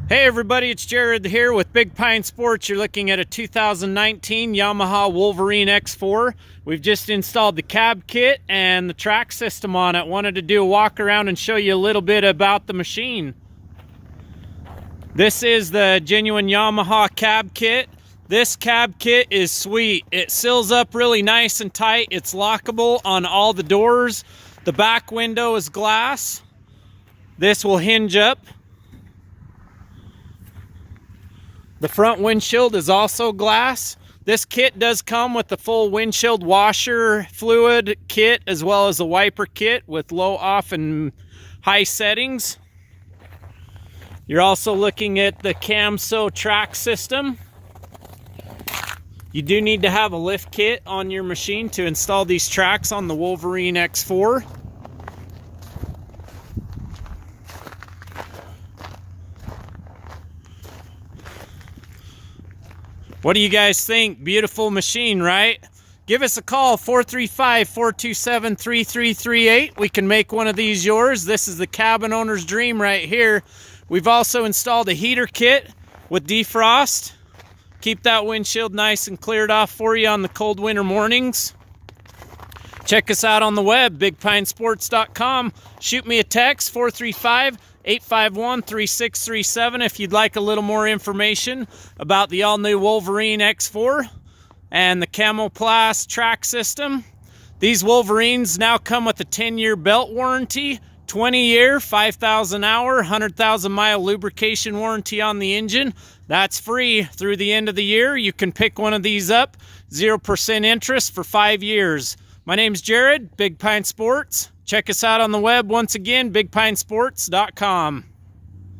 Hey everybody, it's Jared here with Big Pine Sports. You're looking at a 2019 Yamaha Wolverine X4. We've just installed the cab kit and the track system on it. Wanted to do a walk around and show you a little bit about the machine. This is the genuine Yamaha cab kit. This cab kit is sweet. It seals up really nice and tight. It's lockable on all the doors. The back window is glass. This will hinge up. The front windshield is also glass. This kit does come with the full windshield washer fluid kit as well as a wiper kit with low, off, and high settings. You're also looking at the Camso track system. You do need to have a lift kit on your machine to install these tracks on the Wolverine X4. What do you guys think? Beautiful machine, right? Give us a call, 435-427-3338. We can make one of these yours. This is the cabin owner's dream right here. We've also installed a heater kit with defrost. Keep that windshield nice and cleared off for you on the cold winter mornings. Check us out on the web, bigpinesports.com. Shoot me a text, 435-851-3637 if you'd like a little more information about the all-new Wolverine X4 and the Camoplast track system. These Wolverines now come with a 10-year belt warranty, 20-year, 5,000-hour, 100,000-mile lubrication warranty on the engine. That's free through the end of the year. You can pick one of these up, 0% interest for 5 years. My name's Jared, Big Pine Sports. Check us out on the web once again, bigpinesports.com.